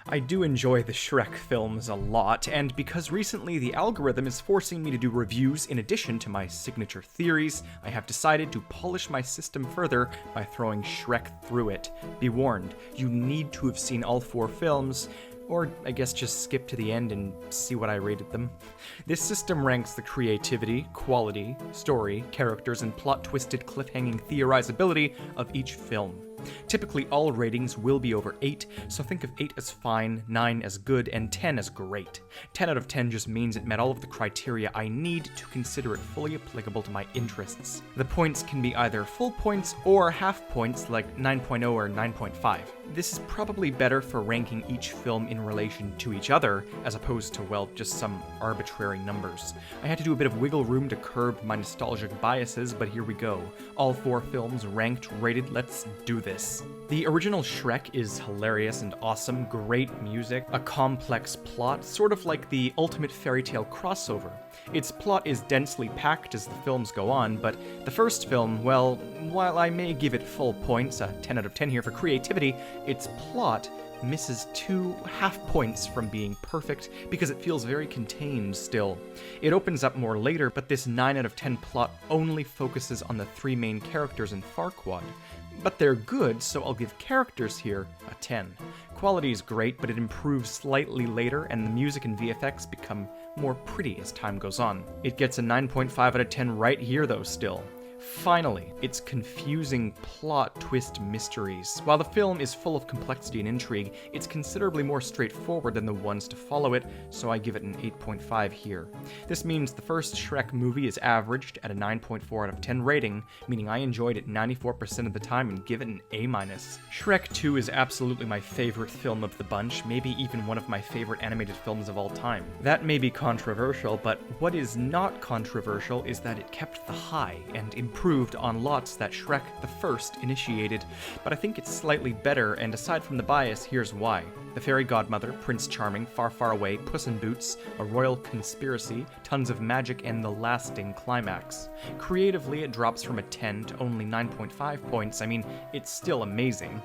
I do enjoy the Shrek films a lot, and because recently the algorithm is forcing me to do reviews in addition to my signature theories, I have decided to polish my system further by throwing Shrek through it. Be warned, you need to have seen all 4 films, or I guess just skip to the end and see what I rated them. This system ranks the creativity, quality, story, characters, and plot-twisted cliffhanging theorizability of each film. Typically, all ratings will be over 8, so think of 8 as fine, 9 as good, and 10 as great. 10 out of 10 just means it met all of the criteria I need to consider it fully applicable to my interests. The points can be either full points or half points like 9.0 or 9.5. This is probably better for ranking each film in relation to each other, as opposed to, well, just some arbitrary numbers. I had to do a bit of wiggle room to curb my nostalgic biases, but here we go. All 4 films ranked, rated, let's do this. The original Shrek is hilarious and awesome, great music, a complex plot, sort of like the ultimate fairy tale crossover. Its plot is densely packed as the films go on, but the first film, well, while I may give it full points, a 10 out of 10 here for creativity, its plot misses 2 half points from being perfect because it feels very contained still. It opens up more later, but this 9 out of 10 plot only focuses on the 3 main characters in Farquaad. But they're good, so I'll give characters here a 10. Quality is great, but it improves slightly later, and the music and VFX become more pretty as time goes on. It gets a 9.5 out of 10 right here though still. Finally, its confusing plot twist mysteries. While the film is full of complexity and intrigue, it's considerably more straightforward than the ones to follow it, so I give it an 8.5 here. This means the first Shrek movie is averaged at a 9.4 out of 10 rating, meaning I enjoyed it 94% of the time and give it an A-. Shrek II is absolutely my favorite film of the bunch, maybe even one of my favorite animated films of all time. That may be controversial, but what is not controversial is that it kept the high and improved on lots that Shrek the First initiated, but I think it's slightly better, and aside from the bias, here's why. The fairy godmother, Prince Charming, Far Far Away, Puss in Boots, a royal conspiracy, tons of magic, and the lasting climax. Creatively, it drops from a 10 to only 9.5 points. I mean, it's still amazing.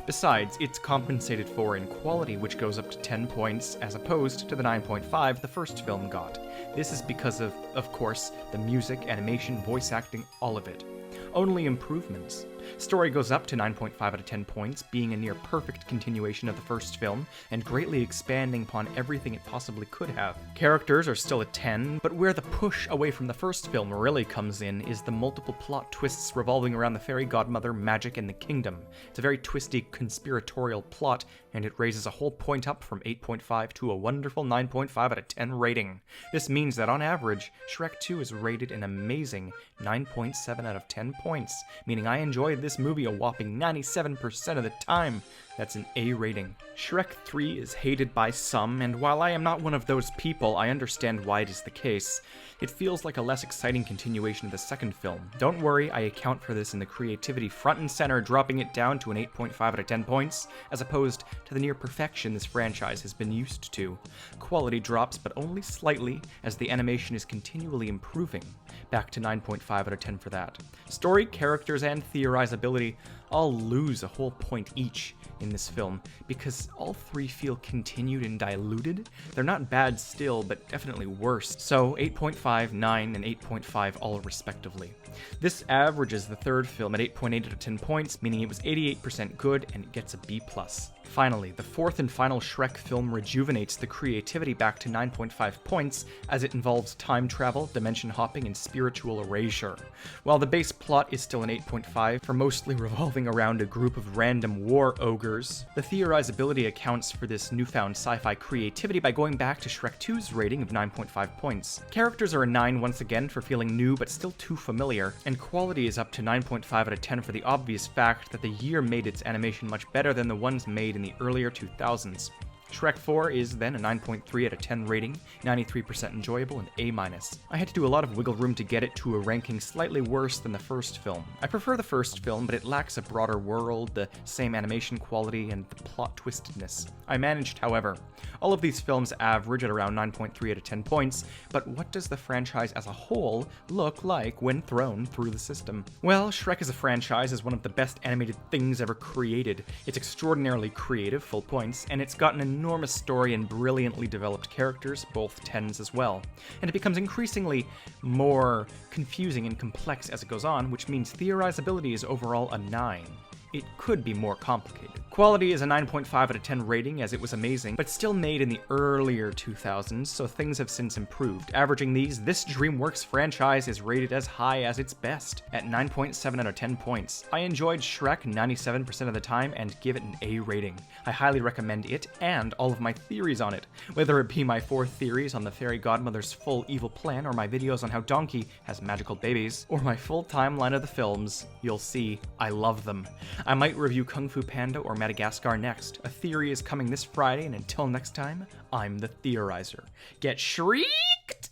Besides, it's compensated for in quality, which goes up to 10 points, as opposed to the 9.5 the first film got. This is because of course, the music, animation, voice acting, all of it. Only improvements. Story goes up to 9.5 out of 10 points, being a near perfect continuation of the first film, and greatly expanding upon everything it possibly could have. Characters are still a 10, but where the push away from the first film really comes in is the multiple plot twists revolving around the fairy godmother, magic, and the kingdom. It's a very twisty, conspiratorial plot, and it raises a whole point up from 8.5 to a wonderful 9.5 out of 10 rating. This means that on average, Shrek II is rated an amazing 9.7 out of 10 points, meaning I enjoyed this movie a whopping 97% of the time. That's an A rating. Shrek III is hated by some, and while I am not one of those people, I understand why it is the case. It feels like a less exciting continuation of the second film. Don't worry, I account for this in the creativity front and center, dropping it down to an 8.5 out of 10 points, as opposed to the near perfection this franchise has been used to. Quality drops, but only slightly, as the animation is continually improving. Back to 9.5 out of 10 for that. Story, characters, and theorizability all lose a whole point each in this film, because all 3 feel continued and diluted. They're not bad still, but definitely worse. So 8.5, 9, and 8.5 all respectively. This averages the third film at 8.8 out of 10 points, meaning it was 88% good, and it gets a B+. Finally, the fourth and final Shrek film rejuvenates the creativity back to 9.5 points, as it involves time travel, dimension hopping, and spiritual erasure. While the base plot is still an 8.5, for mostly revolving around a group of random war ogres, the theorizability accounts for this newfound sci-fi creativity by going back to Shrek II's rating of 9.5 points. Characters are a 9 once again for feeling new but still too familiar, and quality is up to 9.5 out of 10 for the obvious fact that the year made its animation much better than the ones made in the earlier 2000s. Shrek 4 is then a 9.3 out of 10 rating, 93% enjoyable, and A-. I had to do a lot of wiggle room to get it to a ranking slightly worse than the first film. I prefer the first film, but it lacks a broader world, the same animation quality, and the plot twistedness. I managed, however. All of these films average at around 9.3 out of 10 points, but what does the franchise as a whole look like when thrown through the system? Well, Shrek as a franchise is one of the best animated things ever created. It's extraordinarily creative, full points, and it's got an enormous story and brilliantly developed characters, both 10s as well. And it becomes increasingly more confusing and complex as it goes on, which means theorizability is overall a 9. It could be more complicated. Quality is a 9.5 out of 10 rating, as it was amazing, but still made in the earlier 2000s, so things have since improved. Averaging these, this DreamWorks franchise is rated as high as its best, at 9.7 out of 10 points. I enjoyed Shrek 97% of the time and give it an A rating. I highly recommend it and all of my theories on it, whether it be my 4 theories on the fairy godmother's full evil plan, or my videos on how Donkey has magical babies, or my full timeline of the films. You'll see, I love them. I might review Kung Fu Panda or Madagascar next. A theory is coming this Friday, and until next time, I'm the Theorizer. Get shrieked!